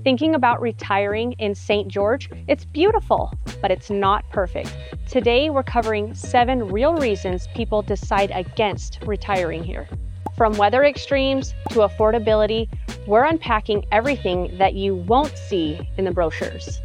Thinking about retiring in St. George? It's beautiful, but it's not perfect. Today, we're covering 7 real reasons people decide against retiring here. From weather extremes to affordability, we're unpacking everything that you won't see in the brochures.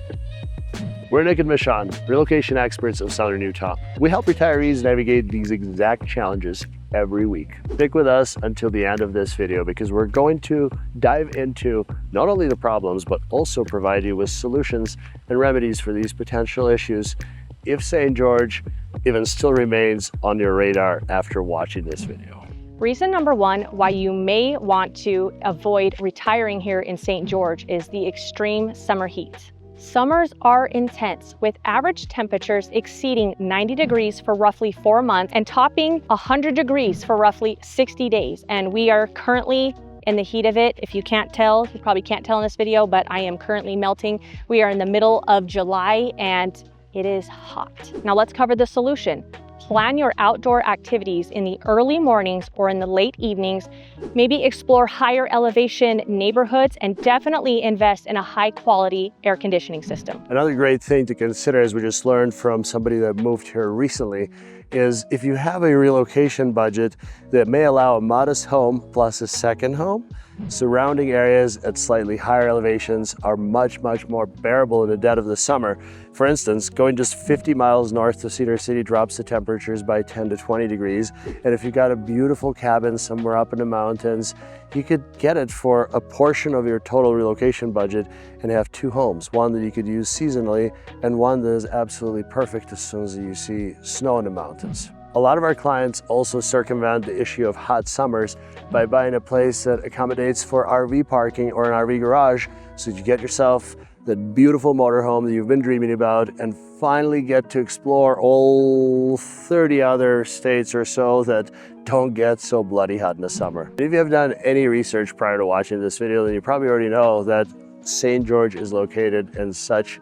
We're Nick and Michon, relocation experts of Southern Utah. We help retirees navigate these exact challenges every week. Stick with us until the end of this video because we're going to dive into not only the problems, but also provide you with solutions and remedies for these potential issues if St. George even still remains on your radar after watching this video. Reason number 1 why you may want to avoid retiring here in St. George is the extreme summer heat. Summers are intense, with average temperatures exceeding 90 degrees for roughly 4 months and topping 100 degrees for roughly 60 days. And we are currently in the heat of it. If you can't tell, you probably can't tell in this video, but I am currently melting. We are in the middle of July and it is hot. Now let's cover the solution. Plan your outdoor activities in the early mornings or in the late evenings. Maybe explore higher elevation neighborhoods and definitely invest in a high quality air conditioning system. Another great thing to consider, as we just learned from somebody that moved here recently, is if you have a relocation budget that may allow a modest home plus a second home, surrounding areas at slightly higher elevations are much more bearable in the dead of the summer. For instance, going just 50 miles north of Cedar City drops the temperatures by 10 to 20 degrees. And if you've got a beautiful cabin somewhere up in the mountains, you could get it for a portion of your total relocation budget and have 2 homes, one that you could use seasonally and one that is absolutely perfect as soon as you see snow in the mountains. A lot of our clients also circumvent the issue of hot summers by buying a place that accommodates for RV parking or an RV garage, so you get yourself that beautiful motorhome that you've been dreaming about and finally get to explore all 30 other states or so that don't get so bloody hot in the summer. If you have done any research prior to watching this video, then you probably already know that St. George is located in such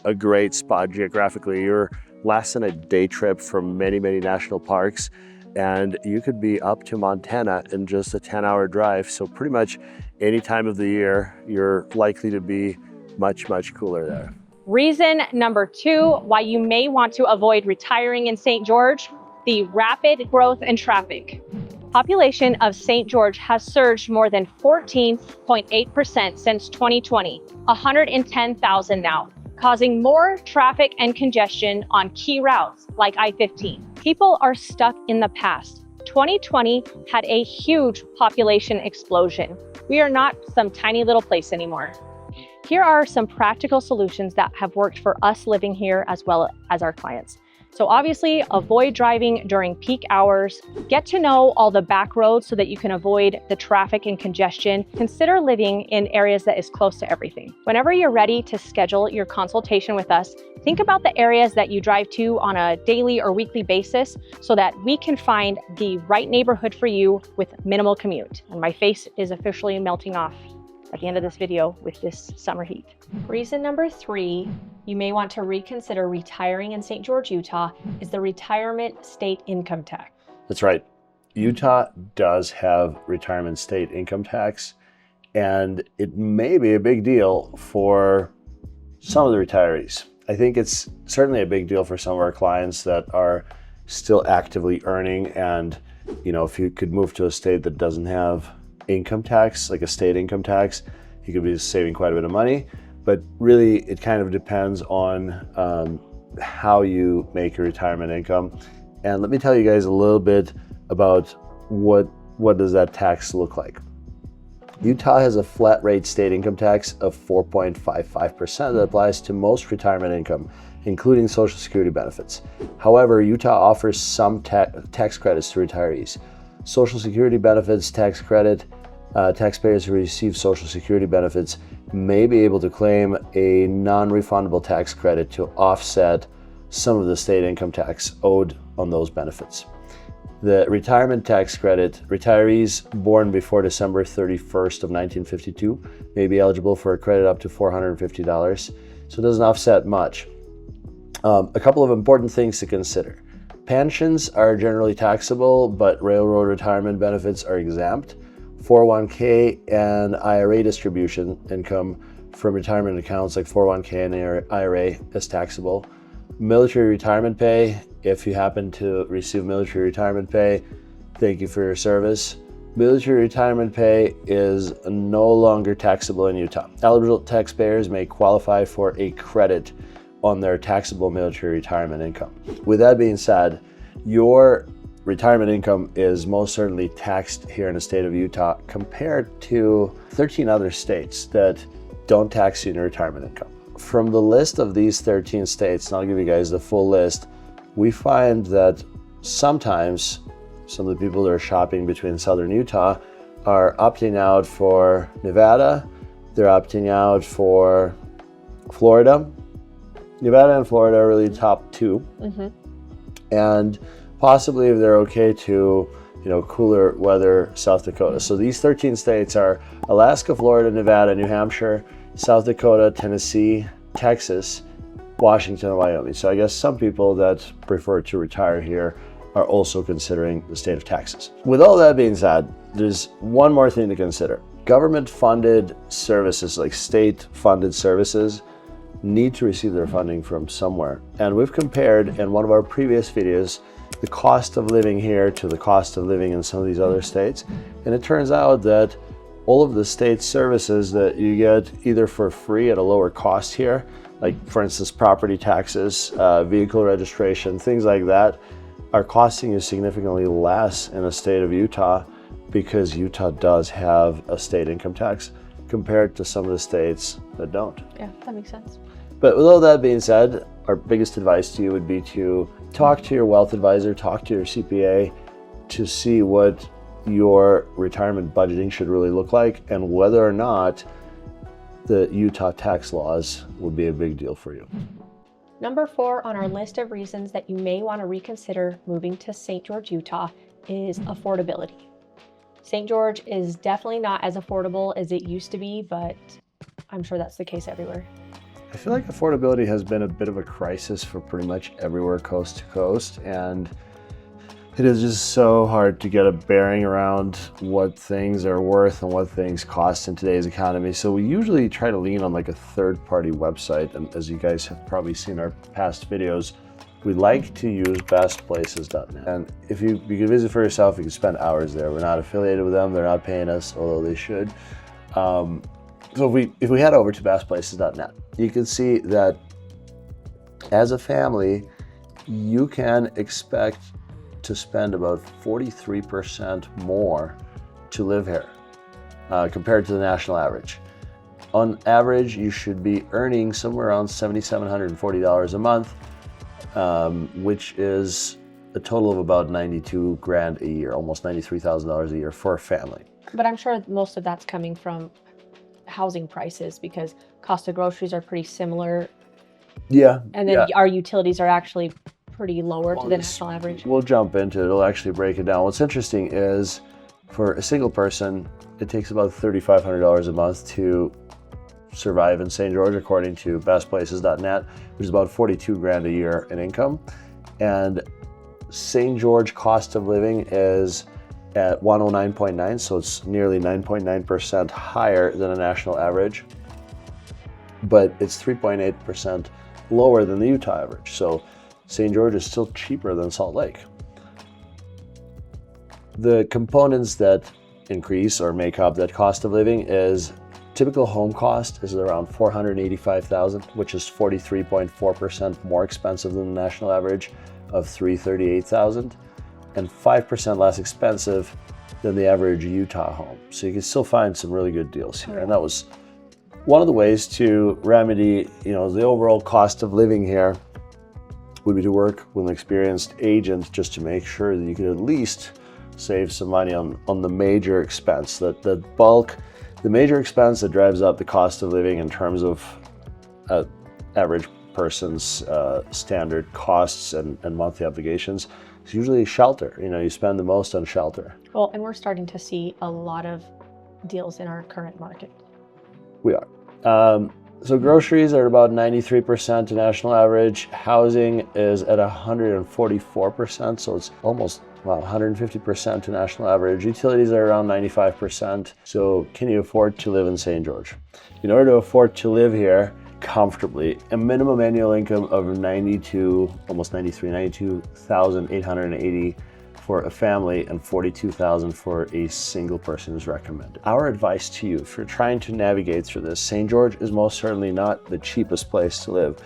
a great spot geographically. You're less than a day trip from many national parks, and you could be up to Montana in just a 10-hour drive. So pretty much any time of the year, you're likely to be much cooler there. Reason number 2 why you may want to avoid retiring in St. George, the rapid growth in traffic. Population of St. George has surged more than 14.8% since 2020, 110,000 now, causing more traffic and congestion on key routes like I-15. People are stuck in the past. 2020 had a huge population explosion. We are not some tiny little place anymore. Here are some practical solutions that have worked for us living here as well as our clients. So obviously, avoid driving during peak hours. Get to know all the back roads so that you can avoid the traffic and congestion. Consider living in areas that is close to everything. Whenever you're ready to schedule your consultation with us, think about the areas that you drive to on a daily or weekly basis so that we can find the right neighborhood for you with minimal commute. And my face is officially melting off at the end of this video with this summer heat. Reason number 3 you may want to reconsider retiring in St. George, Utah is the retirement state income tax. That's right. Utah does have retirement state income tax, and it may be a big deal for some of the retirees. I think it's certainly a big deal for some of our clients that are still actively earning, and if you could move to a state that doesn't have income tax, like a state income tax, you could be saving quite a bit of money. But really, it kind of depends on how you make your retirement income. And let me tell you guys a little bit about what does that tax look like. Utah has a flat rate state income tax of 4.55% that applies to most retirement income, including Social Security benefits. However, Utah offers some tax credits to retirees. Social Security benefits tax credit. Taxpayers who receive Social Security benefits may be able to claim a non-refundable tax credit to offset some of the state income tax owed on those benefits. The retirement tax credit, retirees born before December 31st of 1952 may be eligible for a credit up to $450, so it doesn't offset much. A couple of important things to consider. Pensions are generally taxable, but railroad retirement benefits are exempt. 401k and IRA distribution income from retirement accounts like 401k and IRA is taxable. Military retirement pay, if you happen to receive military retirement pay, thank you for your service. Military retirement pay is no longer taxable in Utah. Eligible taxpayers may qualify for a credit on their taxable military retirement income. With that being said, your retirement income is most certainly taxed here in the state of Utah compared to 13 other states that don't tax you in your retirement income. From the list of these 13 states, and I'll give you guys the full list, we find that sometimes some of the people that are shopping between southern Utah are opting out for Nevada, they're opting out for Florida. Nevada and Florida are really top two. And possibly if they're okay to, cooler weather, South Dakota. So these 13 states are Alaska, Florida, Nevada, New Hampshire, South Dakota, Tennessee, Texas, Washington, and Wyoming. So I guess some people that prefer to retire here are also considering the state of Texas. With all that being said, there's one more thing to consider. Government-funded services, like state-funded services, need to receive their funding from somewhere. And we've compared in one of our previous videos the cost of living here to the cost of living in some of these other states. And it turns out that all of the state services that you get either for free at a lower cost here, like for instance, property taxes, vehicle registration, things like that, are costing you significantly less in the state of Utah because Utah does have a state income tax compared to some of the states that don't. Yeah, that makes sense. But with all that being said, our biggest advice to you would be to talk to your wealth advisor, talk to your CPA to see what your retirement budgeting should really look like and whether or not the Utah tax laws would be a big deal for you. Number 4 on our list of reasons that you may want to reconsider moving to St. George, Utah is affordability. St. George is definitely not as affordable as it used to be, but I'm sure that's the case everywhere. I feel like affordability has been a bit of a crisis for pretty much everywhere coast to coast, and it is just so hard to get a bearing around what things are worth and what things cost in today's economy. So we usually try to lean on like a third-party website, and as you guys have probably seen our past videos, we like to use bestplaces.net. And if you can visit for yourself, you can spend hours there. We're not affiliated with them, they're not paying us, although they should. So if we head over to bestplaces.net, you can see that as a family, you can expect to spend about 43% more to live here compared to the national average. On average, you should be earning somewhere around $7,740 a month, which is a total of about $92,000 a year, almost $93,000 a year for a family. But I'm sure most of that's coming from housing prices because cost of groceries are pretty similar. Yeah. And then our utilities are actually pretty lower to the national average. We'll jump into it. It'll actually break it down. What's interesting is for a single person, it takes about $3,500 a month to survive in St. George, according to bestplaces.net, which is about $42,000 a year in income. And St. George cost of living is at 109.9, so it's nearly 9.9% higher than a national average, but it's 3.8% lower than the Utah average. So St. George is still cheaper than Salt Lake. The components that increase or make up that cost of living is typical home cost is around $485,000, which is 43.4% more expensive than the national average of $338,000, and 5% less expensive than the average Utah home. So you can still find some really good deals here. And that was one of the ways to remedy, the overall cost of living here would be to work with an experienced agent just to make sure that you could at least save some money on the major expense, the major expense that drives up the cost of living in terms of average person's standard costs and monthly obligations. It's usually shelter. You spend the most on shelter. Well, and we're starting to see a lot of deals in our current market. We are. So groceries are about 93% to national average. Housing is at 144%, so it's almost Wow, 150% to national average. Utilities are around 95%. So can you afford to live in St. George? In order to afford to live here comfortably, a minimum annual income of 92,880 for a family and 42,000 for a single person is recommended. Our advice to you, if you're trying to navigate through this, St. George is most certainly not the cheapest place to live,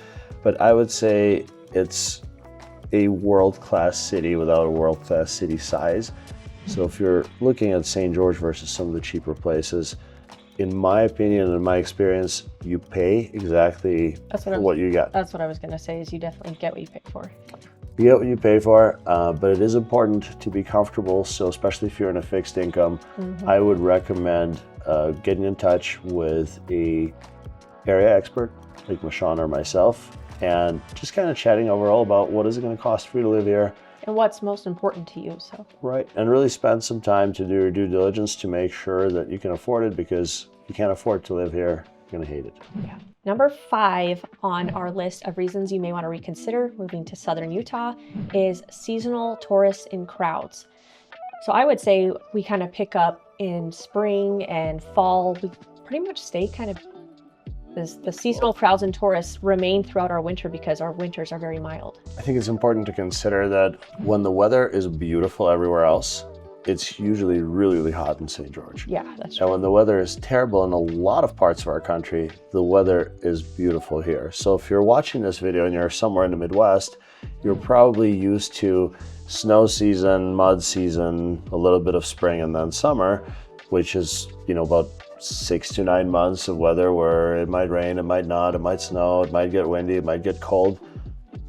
but I would say it's a world-class city without a world-class city size. So if you're looking at St. George versus some of the cheaper places, in my opinion and in my experience, you pay exactly for what you get. That's what I was going to say, is you definitely get what you pay for. You get what you pay for, but it is important to be comfortable. So especially if you're in a fixed income, I would recommend getting in touch with a area expert like Mashawn or myself, and just kind of chatting overall about what is it going to cost for you to live here. And what's most important to you. So Right, and really spend some time to do your due diligence to make sure that you can afford it, because if you can't afford to live here, you're going to hate it. yeah. Number 5 on our list of reasons you may want to reconsider moving to southern Utah is seasonal tourists in crowds. So I would say we kind of pick up in spring and fall. We pretty much stay kind of, the seasonal crowds and tourists remain throughout our winter because our winters are very mild. I think it's important to consider that when the weather is beautiful everywhere else, it's usually really, really hot in St. George. Yeah, that's And true. when the weather is terrible in a lot of parts of our country, the weather is beautiful here. So if you're watching this video and you're somewhere in the Midwest, you're probably used to snow season, mud season, a little bit of spring, and then summer, which is, about 6 to 9 months of weather where it might rain, it might not, it might snow, it might get windy, it might get cold.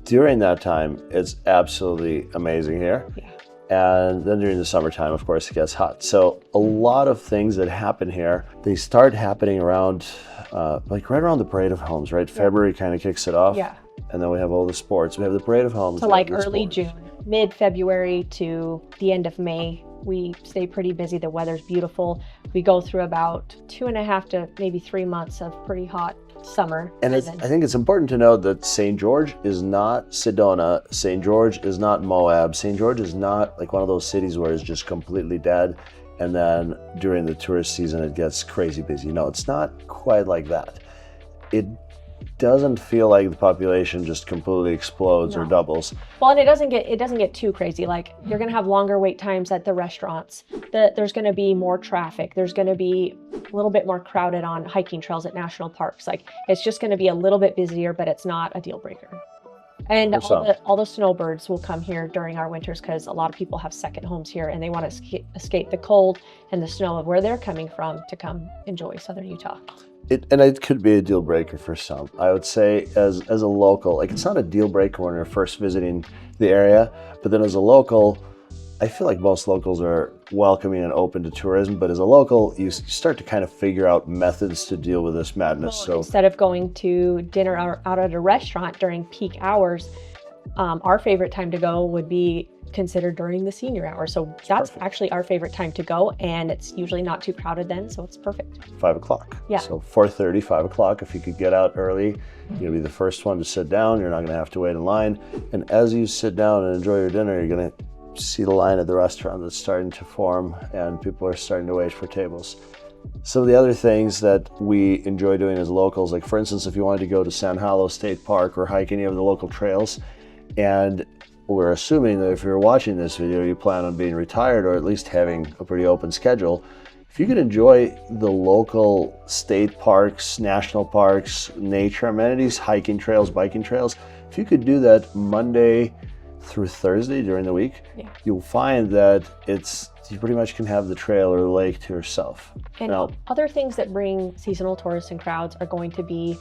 During that time, it's absolutely amazing here. Yeah. And then during the summertime, of course, it gets hot. So a lot of things that happen here, they start happening around, right around the Parade of Homes, right? Yeah. February kind of kicks it off. Yeah. And then we have all the sports. We have the Parade of Homes. So like early June, mid-February to the end of May, we stay pretty busy. The weather's beautiful. We go through about 2.5 to maybe 3 months of pretty hot summer. And I think it's important to note that St. George is not Sedona. St. George is not Moab. St. George is not like one of those cities where it's just completely dead, and then during the tourist season it gets crazy busy. No, it's not quite like that. It doesn't feel like the population just completely explodes or doubles. Well, and it doesn't get too crazy. Like, you're going to have longer wait times at the restaurants. There's going to be more traffic. There's going to be a little bit more crowded on hiking trails at national parks. Like, it's just going to be a little bit busier, but it's not a deal breaker. And all the snowbirds will come here during our winters because a lot of people have second homes here and they want to escape the cold and the snow of where they're coming from to come enjoy southern Utah. It could be a deal breaker for some. I would say as a local, like, it's not a deal breaker when you're first visiting the area, but then as a local, I feel like most locals are welcoming and open to tourism, but as a local, you start to kind of figure out methods to deal with this madness. Well, so instead of going to dinner out at a restaurant during peak hours, our favorite time to go would be considered during the senior hour. So that's actually our favorite time to go, and it's usually not too crowded then, so it's perfect. 5 o'clock. Yeah. So 4:30, 5 o'clock, if you could get out early, you're gonna be the first one to sit down. You're not gonna have to wait in line. And as you sit down and enjoy your dinner, you're gonna see the line at the restaurant that's starting to form, and people are starting to wait for tables. Some of the other things that we enjoy doing as locals, like for instance, if you wanted to go to San Halo State Park or hike any of the local trails, and we're assuming that if you're watching this video, you plan on being retired or at least having a pretty open schedule. If you could enjoy the local state parks, national parks, nature amenities, hiking trails, biking trails, if you could do that Monday through Thursday during the week, you'll find that you pretty much can have the trail or the lake to yourself. And other things that bring seasonal tourists and crowds are going to be,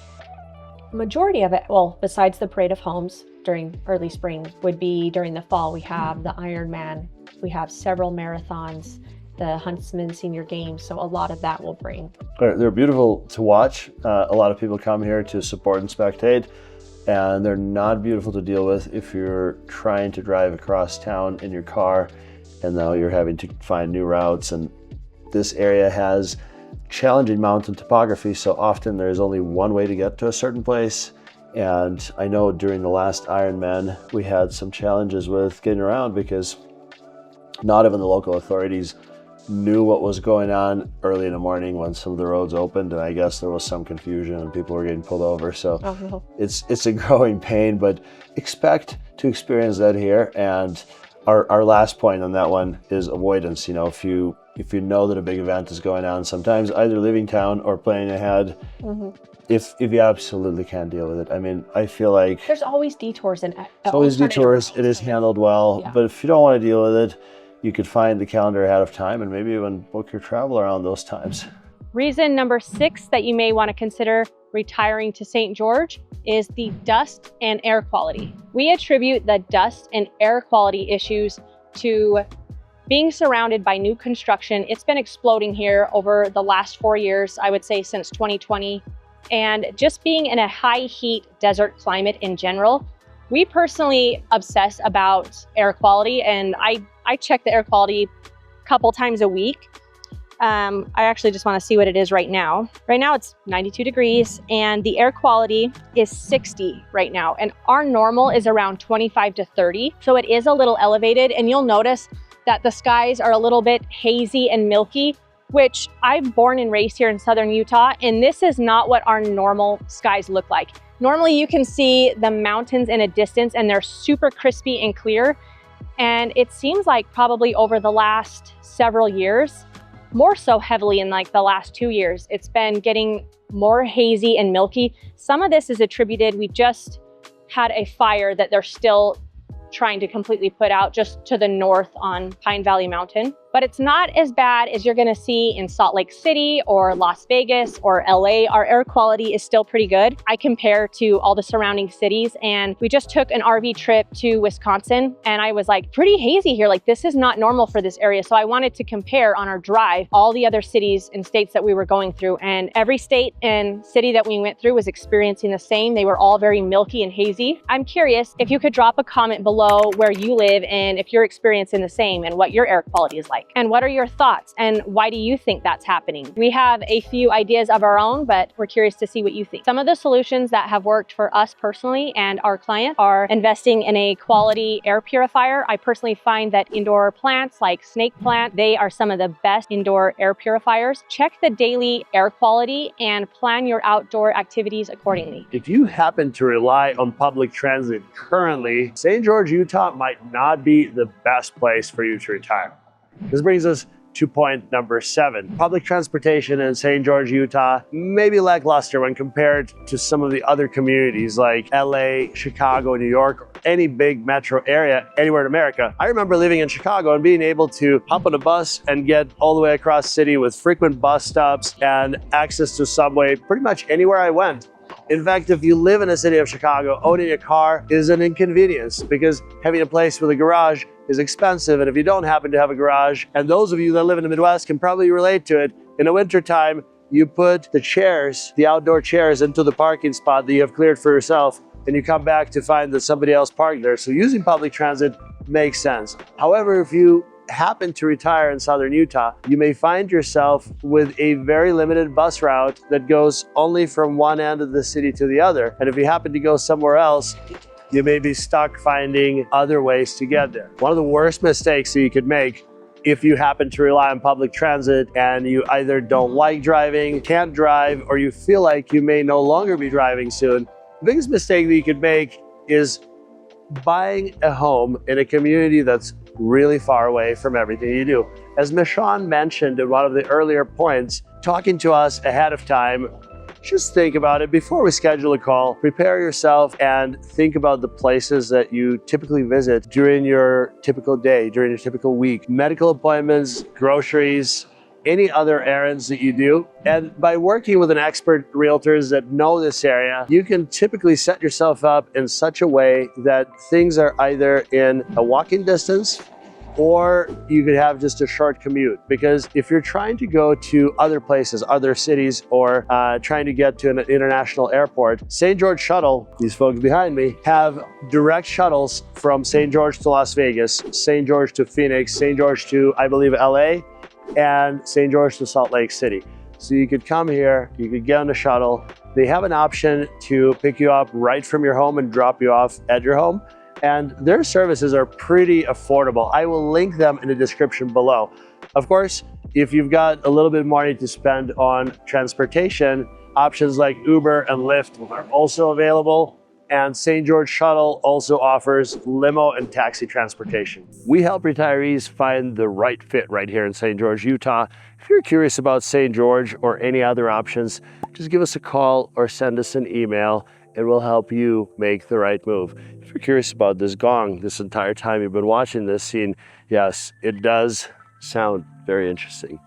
majority of it, well, besides the Parade of Homes during early spring, would be during the fall. We have the Ironman, we have several marathons, the Huntsman Senior Games, so a lot of that will bring. They're beautiful to watch. A lot of people come here to support and spectate, and they're not beautiful to deal with if you're trying to drive across town in your car and now you're having to find new routes. And this area has challenging mountain topography, so often there's only one way to get to a certain place. And I know during the last Ironman, we had some challenges with getting around because Not even the local authorities knew what was going on early in the morning when some of the roads opened, and I guess there was some confusion and people were getting pulled over. So it's a growing pain, but expect to experience that here. And our last point on that one is avoidance. You know, if you know that a big event is going on, sometimes either leaving town or planning ahead. If you absolutely can't deal with it. I mean, I feel like there's always detours in it. There's always detours. It is handled well, but if you don't want to deal with it, you could find the calendar ahead of time and maybe even book your travel around those times. Reason number 6 that you may want to consider retiring to St. George is the dust and air quality. We attribute the dust and air quality issues to being surrounded by new construction. It's been exploding here over the last 4 years, I would say since 2020. And just being in a high heat desert climate in general, we personally obsess about air quality, and I check the air quality a couple times a week. I actually just want to see what it is right now. Right now it's 92 degrees and the air quality is 60 right now. And our normal is around 25 to 30. So it is a little elevated, and you'll notice that the skies are a little bit hazy and milky, which I'm born and raised here in Southern Utah, and this is not what our normal skies look like. Normally you can see the mountains in a distance and they're super crispy and clear. And it seems like probably over the last several years, more so heavily in like the last 2 years, it's been getting more hazy and milky. Some of this is attributed, we just had a fire that they're still trying to completely put out just to the north on Pine Valley Mountain. But it's not as bad as you're gonna see in Salt Lake City or Las Vegas or LA. Our air quality is still pretty good. I compare to all the surrounding cities, and we just took an RV trip to Wisconsin, and I was like, pretty hazy here. Like, this is not normal for this area. So I wanted to compare on our drive all the other cities and states that we were going through, and every state and city that we went through was experiencing the same. They were all very milky and hazy. I'm curious if you could drop a comment below where you live and if you're experiencing the same and what your air quality is like. And what are your thoughts and why do you think that's happening? We have a few ideas of our own, but we're curious to see what you think. Some of the solutions that have worked for us personally and our clients are investing in a quality air purifier. I personally find that indoor plants like snake plant, they are some of the best indoor air purifiers. Check the daily air quality and plan your outdoor activities accordingly. If you happen to rely on public transit currently, St. George, Utah might not be the best place for you to retire. This brings us to point number 7. Public transportation in St. George, Utah may be lackluster when compared to some of the other communities like LA, Chicago, New York, or any big metro area anywhere in America. I remember living in Chicago and being able to hop on a bus and get all the way across the city with frequent bus stops and access to subway pretty much anywhere I went. In fact, if you live in the city of Chicago, owning a car is an inconvenience because having a place with a garage is expensive. And if you don't happen to have a garage, and those of you that live in the Midwest can probably relate to it, in the wintertime, you put the chairs, the outdoor chairs, into the parking spot that you have cleared for yourself, and you come back to find that somebody else parked there. So using public transit makes sense. However, if you happen to retire in Southern Utah, you may find yourself with a very limited bus route that goes only from one end of the city to the other. And if you happen to go somewhere else, you may be stuck finding other ways to get there. One of the worst mistakes that you could make if you happen to rely on public transit and you either don't like driving, can't drive, or you feel like you may no longer be driving soon, the biggest mistake that you could make is buying a home in a community that's really far away from everything you do. As Michonne mentioned in one of the earlier points, talking to us ahead of time, just think about it before we schedule a call. Prepare yourself and think about the places that you typically visit during your typical day, during your typical week. Medical appointments, groceries, any other errands that you do. And by working with an expert realtors that know this area, you can typically set yourself up in such a way that things are either in a walking distance or you could have just a short commute. Because if you're trying to go to other places, other cities, or trying to get to an international airport, St. George Shuttle, these folks behind me, have direct shuttles from St. George to Las Vegas, St. George to Phoenix, St. George to, I believe, LA, and St. George to Salt Lake City. So you could come here, you could get on the shuttle. They have an option to pick you up right from your home and drop you off at your home. and their services are pretty affordable. I will link them in the description below. Of course, if you've got a little bit more money to spend on transportation, options like Uber and Lyft are also available. And St. George Shuttle also offers limo and taxi transportation. We help retirees find the right fit right here in St. George, Utah. If you're curious about St. George or any other options, just give us a call or send us an email and we'll help you make the right move. If you're curious about this gong this entire time you've been watching this scene, yes, it does sound very interesting.